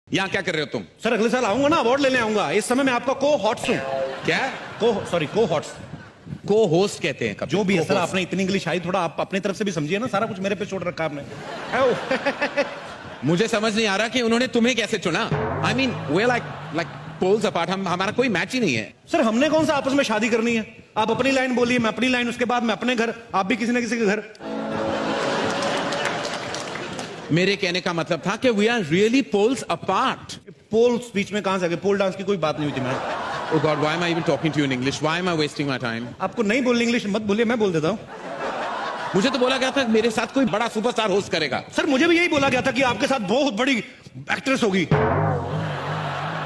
यहाँ क्या कर रहे हो तुम? सर अगले साल आऊंगा ना, अवार्ड लेने आऊंगा। इस समय मैं आपका को हॉट्स हूँ। क्या? को हॉट्स, को होस्ट कहते हैं कपिल। जो भी है सर। आपने इतनी इंग्लिश आई, थोड़ा आप अपनी तरफ से भी समझिए ना। सारा कुछ मेरे पे छोड़ रखा आपने। मुझे समझ नहीं आ रहा कि उन्होंने तुम्हें कैसे चुना। I mean we like poles apart. हमारा कोई मैच ही नहीं है। सर हमने कौन सा आपस में शादी करनी है? आप अपनी लाइन बोलिए, मैं अपनी लाइन, उसके बाद मैं अपने घर, आप भी किसी ना किसी के घर। मेरे कहने का मतलब था कि we are really poles apart. Poles बीच में कहां से आ गए? पोल डांस की कोई बात नहीं हुई थी ma'am. Oh God, why am I even talking to you in English? Why am I wasting my time? आपको नहीं बोलनी इंग्लिश मत बोलिए, मैं बोल देता हूँ। मुझे तो बोला गया था मेरे साथ कोई बड़ा सुपरस्टार होस्ट करेगा। सर मुझे भी यही बोला गया था कि आपके साथ बहुत बड़ी एक्ट्रेस होगी,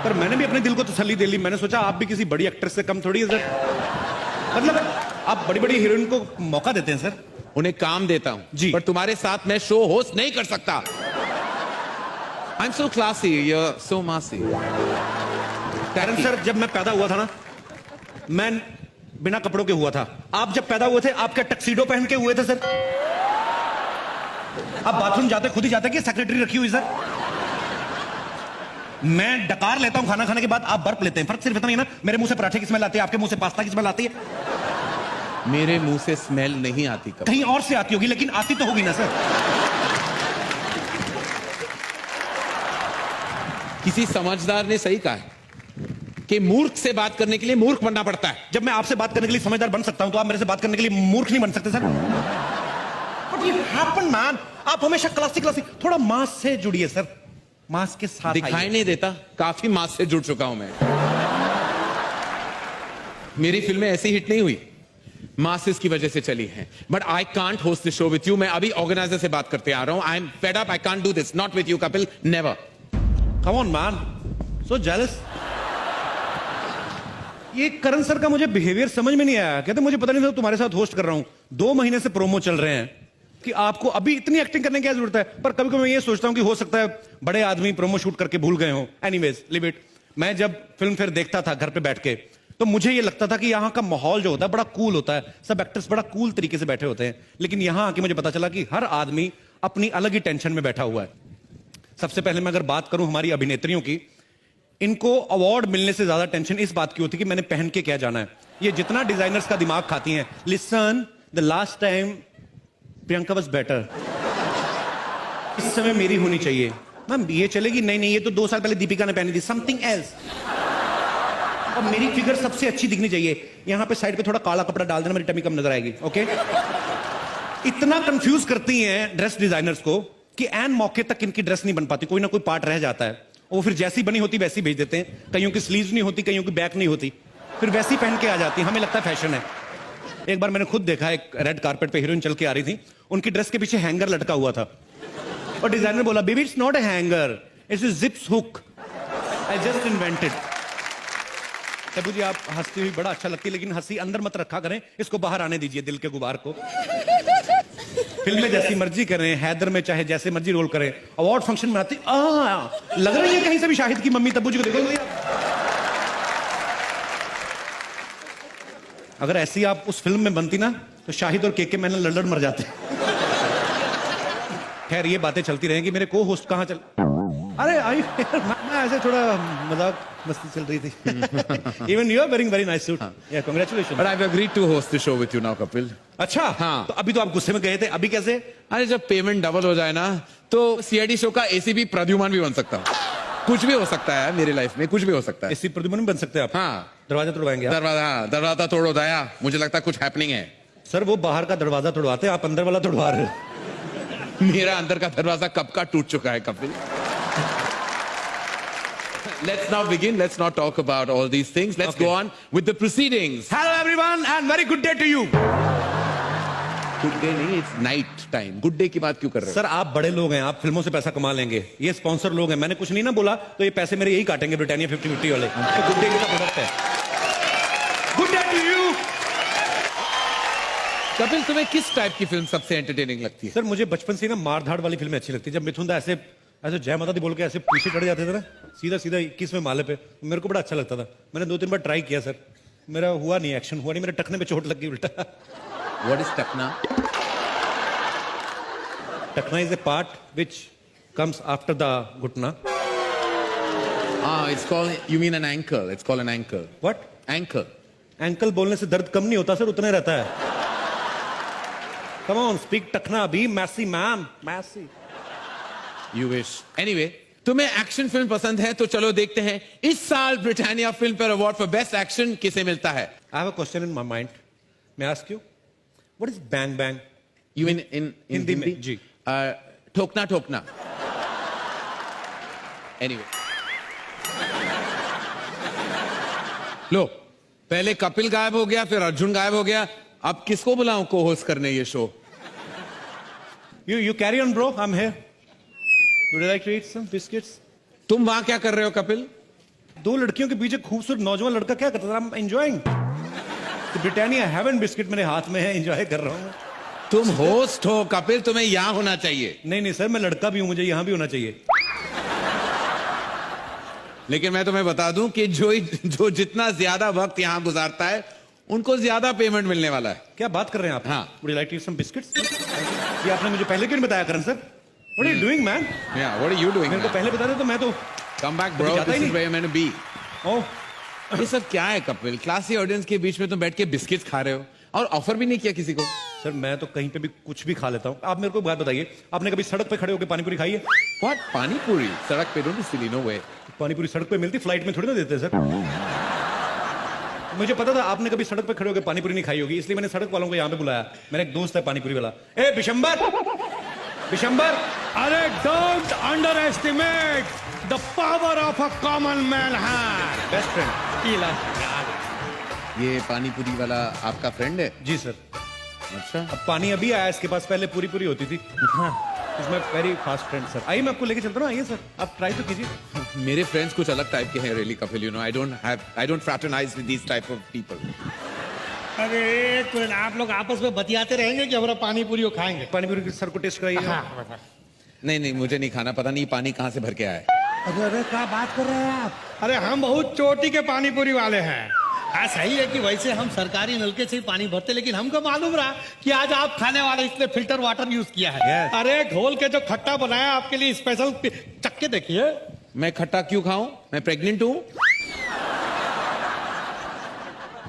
पर मैंने भी अपने दिल को तसल्ली दे ली। मैंने सोचा आप भी किसी बड़ी एक्ट्रेस से कम थोड़ी है सर। मतलब आप बड़ी बड़ी हीरोइन को मौका देते हैं सर। उन्हें काम देता हूं जी। पर तुम्हारे साथ मैं शो होस्ट नहीं कर सकता। I'm so classy, you're so massy. कारण सर जब मैं पैदा हुआ था ना, मैं बिना कपड़ों के हुआ था। आप जब पैदा हुए थे, आप क्या टक्सीडो पहन के हुए थे सर? आप बाथरूम जाते खुद ही जाते कि सेक्रेटरी रखी हुई सर? मैं डकार लेता हूं खाना खाने के बाद, आप बर्फ लेते हैं। फर्क सिर्फ इतना ही ना, मेरे मुंह से पराठे की स्मेल आती है, आपके मुंह से पास्ता की स्मेल आती है। मेरे मुंह से स्मेल नहीं आती कभी। कहीं और से आती होगी, लेकिन आती तो होगी ना सर। किसी समझदार ने सही कहा है कि मूर्ख से बात करने के लिए मूर्ख बनना पड़ता है। जब मैं आपसे बात करने के लिए समझदार बन सकता हूं, तो आप मेरे से बात करने के लिए मूर्ख नहीं बन सकते sir. But you happen, man. आप हमेशा क्लासिक थोड़ा मास से जुड़िए सर। मास के साथ दिखाई नहीं देता, काफी मास से जुड़ चुका हूं मैं। मेरी फिल्में ऐसी हिट नहीं हुई, मासेस की वजह से चली हैं। But I can't host this show with you. मैं अभी ऑर्गेनाइजर से बात करते आ रहा हूं। I am fed up, I can't do this, not with you Kapil, never. Come on, man. So jealous. ये करण सर का मुझे बिहेवियर समझ में नहीं आया। कहते मुझे पता नहीं था तुम्हारे साथ होस्ट कर रहा हूं। 2 महीने से प्रोमो चल रहे हैं कि आपको अभी इतनी एक्टिंग करने की क्या जरूरत है। पर कभी कभी मैं ये सोचता हूं कि हो सकता है बड़े आदमी प्रोमो शूट करके भूल गए हो। Anyways live it. मैं जब फिल्म फिर देखता था घर पे बैठ के, तो मुझे ये लगता था कि यहाँ का माहौल जो होता है बड़ा कूल होता है। सब एक्टर्स बड़ा कूल तरीके से बैठे होते हैं। लेकिन यहाँ आके मुझे पता चला कि हर आदमी अपनी अलग ही टेंशन में बैठा हुआ है। सबसे पहले मैं अगर बात करूं हमारी अभिनेत्रियों की, इनको अवार्ड मिलने से ज्यादा टेंशन इस बात की होती है कि मैंने पहन के क्या जाना है। ये जितना डिजाइनर्स का दिमाग खाती हैं। Listen, the last time Priyanka was better, इस समय मेरी होनी चाहिए। मैम ये चलेगी? नहीं नहीं, ये तो 2 साल पहले दीपिका ने पहनी थी, समथिंग एल्स। अब मेरी फिगर सबसे अच्छी दिखनी चाहिए। यहां पे साइड पे थोड़ा काला कपड़ा डाल देना, मेरी टमी कम नजर आएगी। ओके। इतना कंफ्यूज करती हैं ड्रेस डिजाइनर्स को कि एन मौके तक इनकी ड्रेस नहीं बन पाती। कोई ना कोई पार्ट रह जाता है, वो फिर जैसी बनी होती वैसी भेज देते हैं। कईयों की स्लीव्स नहीं होती, कईयों की बैक नहीं होती, फिर वैसी पहन के आ जाती है। हमें लगता है फैशन है। एक बार मैंने खुद देखा, एक रेड कारपेट पे हीरोइन चल के आ रही थी, उनकी ड्रेस के पीछे हैंगर लटका हुआ था और डिजाइनर बोला, baby it's not a hanger, it's a zips hook, I just invented. Tabu ji आप हंसती हुई बड़ा अच्छा लगती है, लेकिन हंसी अंदर मत रखा करें, इसको बाहर आने दीजिए, दिल के गुबार को। फिल्म में जैसी मर्जी करें, हैदर में चाहे जैसे मर्जी रोल करें, अवार्ड फंक्शन में आती लग रही है कहीं से भी शाहिद की मम्मी। तब्बू जी को देखो भैया, अगर ऐसी आप उस फिल्म में बनती ना, तो शाहिद और केके मैनन लड़ मर जाते। खैर ये बातें चलती रहेंगी। मेरे को होस्ट कहाँ चल, अरे आई मैं ऐसे थोड़ा मजाक मस्ती चल रही थी। Even you are wearing very nice suit. या congratulation. But I have agreed to host the show with you now Kapil. अच्छा हाँ। तो अभी तो आप गुस्से में गए थे, अभी कैसे? अरे जब पेमेंट डबल हो जाए ना, तो सीआईडी शो का एसीपी प्रद्युमन भी बन सकता हूँ। कुछ भी हो सकता है मेरी लाइफ में, कुछ भी हो सकता है। एसी प्रद्युमन बन सकते हैं आप? हाँ। दरवाजा तोड़वाएंगे आप? दरवाजा तोड़ो दया, मुझे लगता है कुछ हैपनिंग है। सर वो बाहर का दरवाजा तोड़वाते हैं, आप अंदर वाला तोड़वा रहे हो। मेरा अंदर का दरवाजा कब का टूट चुका है Kapil. Let's now begin. Let's not talk about all these things. Let's go on with the proceedings. Hello everyone and very good day to you. Good day नहीं, it's night time. Good day की बात क्यों कर रहे हो? Sir आप बड़े लोग हैं, आप फिल्मों से पैसा कमा लेंगे। ये स्पॉन्सर लोग हैं, मैंने कुछ नहीं ना बोला, तो ये पैसे मेरे यही काटेंगे, ब्रिटानिया 50-50 वाले। तो गुड डे का प्रोडक्ट है। Good day to you. Kapil तुम्हें किस टाइप की फिल्म सबसे एंटरटेनिंग लगती है? सर मुझे बचपन से ना मार धाड़ वाली फिल्में अच्छी लगती है। जब मिथुन दा ऐसे जय माता दी बोल के ऐसे पीछे चढ़ जाते थे ना, सीधा 21वें माले पे, मेरे को बड़ा अच्छा लगता था। मैंने 2-3 बार ट्राई किया सर, मेरा हुआ नहीं, एक्शन हुआ नहीं, मेरे टखने पे चोट लग गई उल्टा। What is टखना? टखना is a part which comes after the घुटना। it's called, you mean an ankle. It's called an ankle. What? Ankle. Ankle बोलने से दर्द कम नहीं होता सर, उतना ही रहता है। कम ऑन, स्पीक टखना अभी। मैसी मैम, मैसी। You wish. Anyway, तुम्हें एक्शन फिल्म पसंद है तो चलो देखते हैं इस साल Britannia Filmfare award for best action किसे मिलता है। I have a question in my mind. May I ask you? What is bang bang? You mean in Hindi में, Hindi? जी। ठोकना ठोकना। Anyway. लो, पहले कपिल गायब हो गया, फिर अर्जुन गायब हो गया, अब किसको बुलाऊं को होस्ट करने ये show? You carry on, bro. I'm here. Would you like to eat some biscuits? तुम वहां क्या कर रहे हो कपिल? दो लड़कियों के पीछे खूबसूरत नौजवान लड़का क्या करता था? I'm enjoying. तो ब्रिटानिया हेवन बिस्किट मेरे हाथ में है, एंजॉय कर रहा हूँ। तुम होस्ट हो कपिल, तुम्हें यहां होना चाहिए। नहीं नहीं सर, मैं लड़का भी हूं, मुझे यहां भी होना चाहिए। लेकिन मैं तुम्हें बता दूं कि जो जितना ज्यादा वक्त यहां गुजारता है उनको ज्यादा पेमेंट मिलने वाला है। क्या बात कर रहे हैं आप? हाँ। Would you like to eat some biscuits? ये आपने मुझे पहले क्यों नहीं बताया करण sir? What are you doing, man? Yeah, what are you doing? मेरे को पहले बता दे तो मैं तो Come back, bro. जाता ही This is नहीं। where you're meant to be. ओह, ये सब क्या है कपिल? क्लासी ऑडियंस के बीच में तुम बैठ के बिस्किट्स खा रहे हो और ऑफर भी नहीं किया किसी को। सर मैं तो कहीं पे भी कुछ भी खा लेता हूँ। आप मेरे को बात बताइए, आपने कभी सड़क पे खड़े होकर पानी पूरी खाई है? What? पानी पूरी सड़क पे? Don't be silly, no way. पानी पूरी सड़क पे मिलती, फ्लाइट में थोड़ी ना देते सर। मुझे पता था आपने कभी सड़क पे खड़े होकर पानी पूरी नहीं खाई होगी, इसलिए मैंने सड़क वालों को यहाँ पे बुलाया। मेरा एक दोस्त है पानी पूरी वाला। ए बिशंबर, बिशंबर, अरे don't underestimate the power of a common man है। Best friend. ये पानी पूरी वाला आपका फ्रेंड है? जी सर। अच्छा। अब पानी अभी आया, इसके पास पहले पूरी पूरी होती थी। इसमें वेरी फास्ट फ्रेंड सर। आइए मैं आपको लेके चलता हूँ, आइए सर, आप ट्राई तो कीजिए। मेरे फ्रेंड्स कुछ अलग टाइप के हैं really Kapil, you know I don't fraternize with these type of people. अरे एक मिनट, आप लोग आपस में बतियाते रहेंगे कि हमारा पानी पूरी खाएंगे? पानी पूरी सर को टेस्ट कराइए। नहीं मुझे नहीं खाना, पता नहीं पानी कहाँ से भर के आया है। अरे अरे क्या बात कर रहे हैं आप? अरे हम बहुत चोटी के पानी पूरी वाले हैं। हाँ सही है कि वैसे हम सरकारी नलके से ही पानी भरते, लेकिन हमको मालूम रहा कि आज आप खाने वाले इसलिए फिल्टर वाटर यूज किया है। Yes. अरे घोल के जो खट्टा बनाया आपके लिए स्पेशल, चक्के देखिए। मैं खट्टा क्यों खाऊं? मैं प्रेग्नेंट हूं।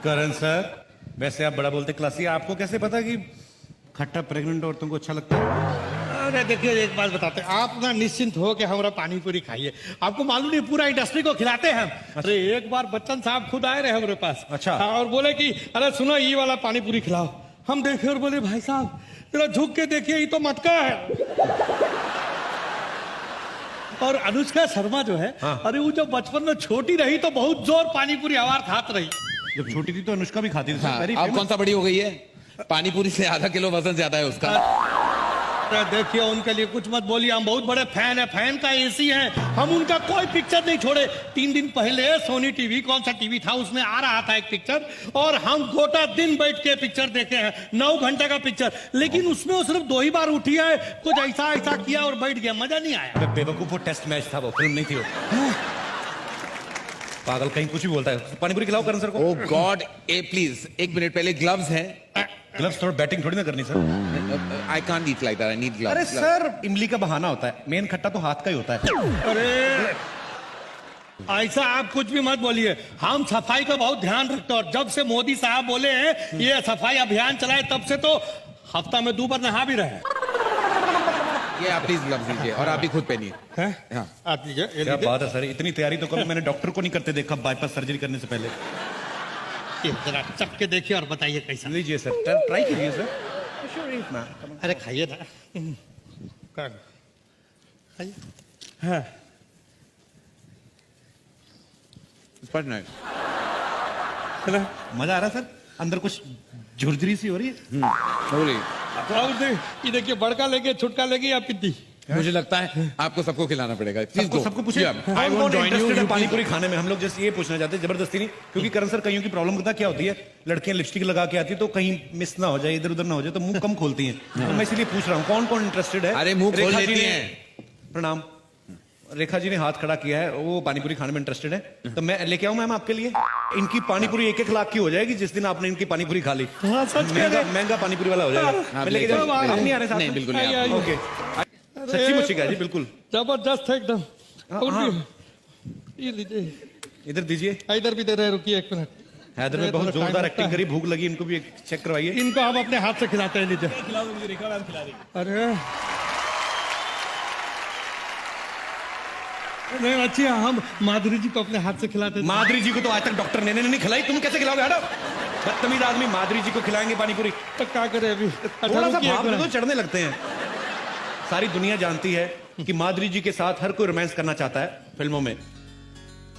करण सर, वैसे आप बड़ा बोलते क्लासी, आपको कैसे पता कि खट्टा प्रेग्नेंट औरतों को अच्छा लगता है? अरे देखिए एक बात बताते हैं, आप ना निश्चिंत हो के हमारा पानी पूरी खाइए। आपको मालूम नहीं पूरा इंडस्ट्री को खिलाते हैं हम। अरे एक बार बच्चन साहब खुद आए रहे हमारे पास। अच्छा। हाँ, और बोले कि अरे सुनो ये वाला पानी पूरी खिलाओ। हम देखे और बोले भाई साहब जरा झुक के देखिए, ये तो मटका है। और अनुष्का शर्मा जो है, हाँ। अरे वो जब बचपन में छोटी रही तो बहुत जोर पानी पूरी आवाज खात रही। जब छोटी थी तो अनुष्का भी खाती थी सर। हाँ, Very अब famous। कौन सा बड़ी हो गई है? पानी पूरी से आधा किलो वजन ज्यादा है उसका। अरे देखिए उनके लिए कुछ मत बोलिए, हम बहुत बड़े फैन है, फैन का एसी है। हम उनका कोई पिक्चर नहीं छोड़े। 3 दिन पहले सोनी टीवी, कौन सा टीवी था, उसमें आ रहा था एक पिक्चर, और हम गोटा दिन बैठ के पिक्चर देखे हैं। 9 घंटे का पिक्चर, लेकिन उसमें वो सिर्फ 2 ही बार उठी है, कुछ ऐसा ऐसा किया और बैठ गया, मजा नहीं आया। अबे बेवकूफ, वो टेस्ट मैच था, वो फिल्म नहीं थी वो। पागल कहीं कुछ भी बोलता है। पानी पूरी खिलाओ करण सर को। ओह गॉड, ए प्लीज एक मिनट, पहले ग्लव्स हैं। ग्लव्स थोड़ा बैटिंग थोड़ी ना करनी sir. I can't eat like that, I need gloves. अरे सर, इमली का बहाना होता है, मेन खट्टा तो हाथ का ही होता है। अरे ऐसा आप कुछ भी मत बोलिए, हम सफाई का बहुत ध्यान रखते हैं। और जब से मोदी साहब बोले हैं ये सफाई अभियान चलाए, तब से तो हफ्ता में 2 बार नहा भी रहे। ये आप प्लीज ग्लव्स दीजिए और आप भी खुद पहनिए। हैं? हाँ। आप लीजिए, ये क्या लीजिए। बात है सर, इतनी तैयारी तो कभी मैंने डॉक्टर को नहीं करते देखा बाईपास सर्जरी करने से पहले। ये जरा चख के देखिए और बताइए कैसा। लीजिए सर, ट्राई कीजिए सर। अरे खाइए ना। खाइए। हाँ। But no. मजा आ रहा है सर, अंदर कुछ झुरझुरी सी हो रही है। Sorry. ये देखिए, बड़का लेके छुटका लेके या पिद्दी। मुझे लगता है आपको सबको खिलाना पड़ेगा। Please go. सबको पूछिए, Yeah. I कौन won't कौन join you. इंटरेस्टेड है You पानी please- पूरी खाने में? हम लोग जैसे ये पूछना चाहते हैं, जबरदस्ती नहीं, क्योंकि करण सर कईयों की प्रॉब्लम पता क्या होती है, लड़कियां लिपस्टिक लगा के आती है तो कहीं मिस ना हो जाए, इधर उधर ना हो जाए, तो मुंह कम खोलती हैं। तो मैं इसीलिए पूछ रहा हूँ कौन कौन इंटरेस्टेड है। अरे मुंह खोल रेखा जी लेती ने- हैं। प्रणाम। रेखा जी ने हाथ खड़ा किया है, वो पानी पूरी खाने में इंटरेस्टेड है, तो मैं लेके आऊं मैम आपके लिए। इनकी पानी पूरी 1-1 लाख की हो जाएगी जिस दिन आपने इनकी पानी पूरी खा ली। हाँ, सच कह रहे हैं। महंगा पानी पूरी वाला हो जाएगा। आप मैं लेके लेके जाऊं? जाओ। आप नहीं आ रहे साथ नहीं, में? बिल्कुल नहीं, आप- ओके, सच्ची मुच्ची का जी, बिल्कुल। जबरदस्त है एकदम। हाँ। ये लीजिए, इधर दीजिए। इधर भी दे रहे, रुकिए 1 मिनट। हैदर में बहुत जोरदार एक्टिंग करी, भूख लगी, इनको भी एक चेक करवाइए। इनको हम अपने हाथ से खिलाते हैं, लीजिए। अरे नहीं, अच्छी है, हम माधुरी जी को अपने हाथ से खिलाते थे। माधुरी जी को तो आज तक डॉक्टर ने नहीं खिलाई, तुम कैसे खिलाओगे? हटो, बदतमीज आदमी। माधुरी जी को खिलाएंगे पानी पूरी? तो क्या करे अभी? थोड़ा सा भाव दे दो, चढ़ने लगते हैं। सारी दुनिया जानती है कि माधुरी जी के साथ हर कोई रोमांस करना चाहता है फिल्मों में।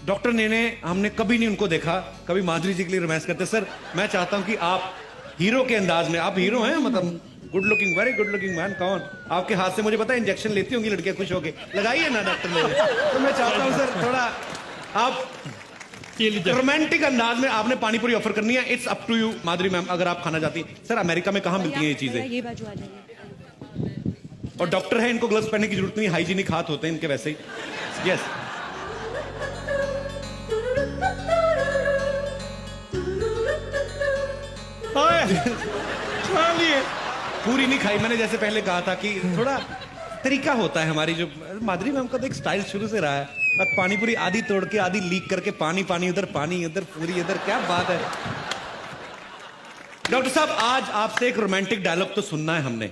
डॉक्टर ने हमने कभी नहीं उनको देखा कभी माधुरी जी के लिए रोमांस करते। सर मैं चाहता हूं कि आप हीरो के अंदाज में, आप हीरो हैं, मतलब good looking, very good looking man. कौन आपके हाथ से, मुझे पता है इंजेक्शन लेती होंगी लड़कियां खुश होके, लगाइए ना डॉक्टर ने। तो मैं चाहता हूं सर थोड़ा आप रोमांटिक अंदाज में आपने पानी पूरी ऑफर करनी है। It's up to you Madhuri ma'am, अगर आप खाना चाहती हैं। सर अमेरिका में कहाँ मिलती हैं ये चीजें? ये बाजू आ जाइए। और डॉक्टर है, इनको ग्लव्स पहनने की जरूरत नहीं, हाइजीनिक हाथ होते हैं इनके वैसे ही। यस पूरी नहीं खाई मैंने, जैसे पहले कहा था कि थोड़ा तरीका होता है हमारी जो माधुरी मैम का तो एक स्टाइल शुरू से रहा है। और पानी पूरी आधी तोड़ के आधी लीक करके, पानी पानी उधर, पानी उधर, पूरी इधर, क्या बात है। डॉक्टर साहब आज आपसे एक रोमांटिक डायलॉग तो सुनना है हमने।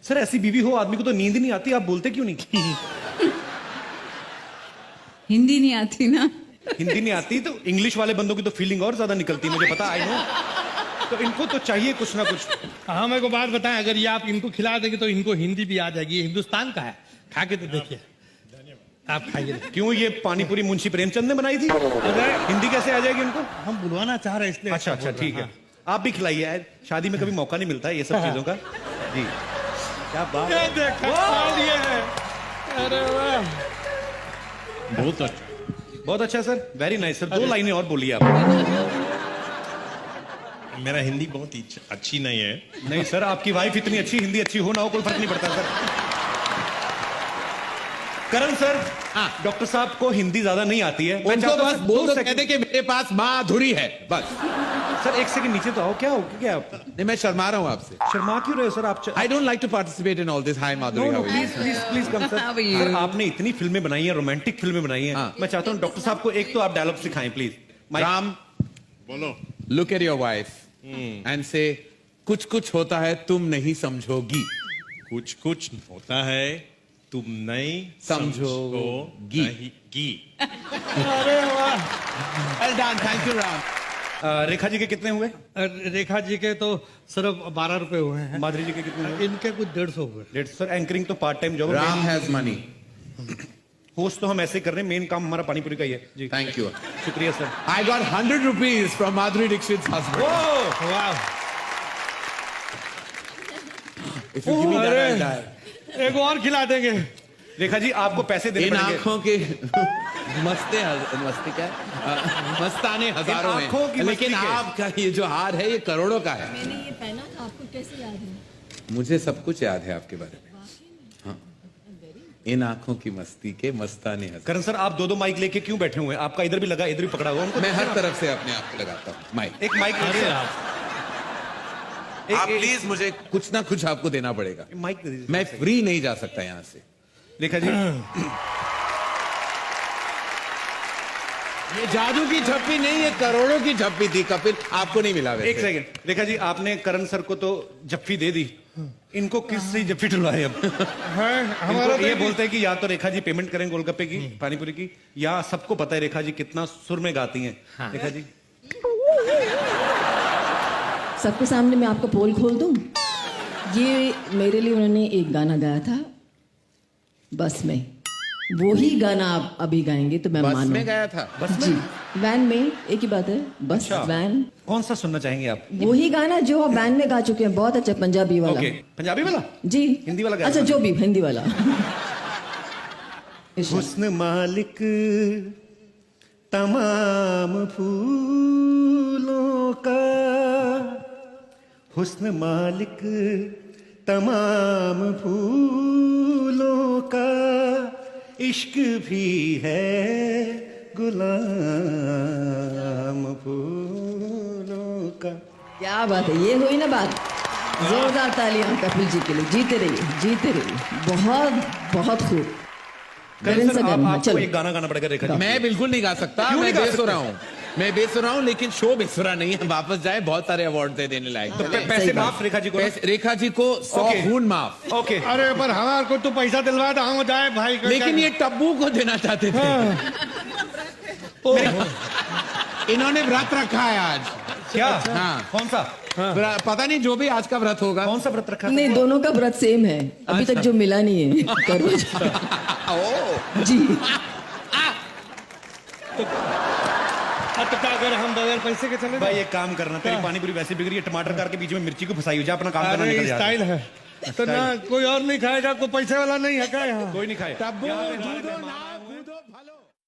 सर ऐसी बीवी हो आदमी को तो नींद नहीं आती, आप बोलते क्यों नहीं? हिंदी नहीं आती ना? हिंदी नहीं आती तो इंग्लिश वाले बंदों की तो फीलिंग और ज्यादा निकलती है, मुझे पता, आई नो। तो इनको तो चाहिए कुछ ना कुछ। हाँ, मेरे को बात बताएं, अगर ये आप इनको खिला देंगे तो इनको हिंदी भी आ जाएगी। ये हिंदुस्तान का है, खा के तो देखिए। आप खाइए। क्यों ये पानी पूरी मुंशी प्रेमचंद ने बनाई थी? अगर हिंदी कैसे आ जाएगी उनको? हम बुलवाना चाह रहे हैं इसलिए। अच्छा अच्छा ठीक है, आप भी खिलाइए यार, शादी में कभी मौका नहीं मिलता है ये सब चीजों का। जी क्या बात ये है। देखा, खा लिए हैं। अरे वाह, बहुत अच्छा। बहुत अच्छा सर, वेरी नाइस सर। 2 लाइनें और बोलिए आप। मेरा हिंदी बहुत ही अच्छी नहीं है। नहीं सर, आपकी वाइफ इतनी अच्छी, हिंदी अच्छी हो ना हो कोई फर्क नहीं पड़ता सर। करण सर, डॉक्टर साहब को हिंदी ज्यादा नहीं आती है, मैं उनको चाहता हूं बस सर, बोल 2 दो, सेकंड। कहते कि मेरे पास माधुरी है बस। सर 1 सेकंड नीचे तो आओ, क्या हो क्या आप नहीं, मैं शर्मा रहा हूं आपसे। शर्मा क्यों रहे हो सर आप? I don't like to participate in all this. Hi Madhuri, how are you? Please please please come sir. How are you? Sir आपने इतनी फिल्में बनाई हैं, रोमांटिक फिल्में बनाई हैं, मैं चाहता हूँ डॉक्टर साहब को एक तो आप डायलॉग सिखाएं प्लीज। राम, बोलो। look at your wife and say, कुछ कुछ होता है तुम नहीं समझोगी। कुछ कुछ होता है तुम नहीं समझोगी। समझोगी। अरे वाह। Well done, thank you Ram. Rekha ji के कितने हुए? रेखा जी के तो सिर्फ 12 रुपए हुए हैं। माधुरी जी के कितने हुए? इनके कुछ 150 हुए। 150। सर एंकरिंग तो part time job. Ram has money. Host तो हम ऐसे कर रहे हैं, मेन काम हमारा पानीपुरी का ही है जी। Thank you. शुक्रिया sir. I got 100 rupees from Madhuri Dixit's husband. वाह, If you give me that, अरे। I'll die. एक और खिला देंगे। रेखा जी आपको पैसे देने इन पड़ेंगे। आंखों के मस्ते क्या मस्ताने हजारों इन आंखों की हैं, लेकिन मस्ती के। आपका ये जो हार है ये करोड़ों का है। मैंने ये पहना था, आपको कैसे याद है? मुझे सब कुछ याद है आपके बारे में। हाँ, इन आंखों की मस्ती के मस्ताने हजारों। करण सर आप 2 माइक लेके क्यों बैठे हुए हैं? आपका इधर भी लगा, इधर भी पकड़ा हुआ, उनको मैं हर तरफ से अपने आप को लगाता हूँ माइक। एक माइक अरे दीजिए। आप आप प्लीज मुझे कुछ ना कुछ आपको देना पड़ेगा। माइक दे दीजिए। मैं फ्री नहीं जा सकता यहाँ से। रेखा जी ये जादू की झप्पी नहीं, ये करोड़ों की झप्पी थी कपिल, आपको नहीं मिला वैसे। एक सेकंड। रेखा जी आपने करण सर को तो जफ्फी दे दी, इनको किस से जफ्फी टुलवाए अब? हमारा इनको ये बोलते हैं कि या तो रेखा जी पेमेंट करें गोलगप्पे की, पानीपुरी की, या सबको पता है रेखा जी कितना सुर में गाती हैं। रेखा जी सबके सामने मैं आपका पोल खोल दूं। ये मेरे लिए उन्होंने एक गाना गाया था बस में, वही गाना आप अभी गाएंगे तो मैं बस मानूं। में गया था। बस जी, वैन में, एक ही बात है, बस अच्छा। वैन। कौन सा सुनना चाहेंगे आप? वही गाना जो आप वैन में गा चुके हैं, बहुत अच्छा, पंजाबी वाला। ओके, पंजाबी वाला? जी, हिंदी वाला गाया अच्छा था? जो भी, हिंदी वाला। हुस्न मालिक तमाम फूलों का, हुस्न मालिक तमाम फूलों का, इश्क भी है गुलाम फूलों का। क्या बात है, ये हुई ना बात। जोरदार तालियां कपिल जी के लिए। जीते रहिए, जीते रहिए। बहुत बहुत खूब। करण सर, सा गाना, हाँ, आपको चलो। एक गाना गाना पड़ेगा रेखा जी। मैं बिल्कुल नहीं गा सकता, क्यों मैं नहीं गा बेसुरा सकते? हूँ, मैं बेसुरा हूँ, लेकिन शो बेसुरा नहीं है। वापस जाए, बहुत सारे अवार्ड दे देने लायक। तो चले। पैसे सही बात। माफ रेखा जी को ना? रेखा जी को 100 ओके। खून माफ। ओके अरे पर हमारे को तो पैसा दिलवा दो, हम जाए भाई का लेकिन क्या- ये टब्बू को देना चाहते थे। इन्होंने व्रत रखा है आज। क्या? हाँ। कौन सा? पता नहीं, जो भी आज का व्रत होगा। कौन सा व्रत रखा था? नहीं, दोनों का व्रत सेम है, अभी तक जो मिला नहीं है करवा जी। अब तो क्या अगर हम बगैर पैसे के चले भाई एक काम करना, तेरी पानी पूरी वैसे बिक रही है, टमाटर काट के बीच में मिर्ची को फंसाई हो जा, अपना काम करना, अरे निकल जा। स्टाइल है तो ना, कोई और नहीं खाएगा, कोई पैसे वाला नहीं है क्या यहाँ? कोई नहीं खाए। टब्बू, कूदो ना, कूदो, भालो।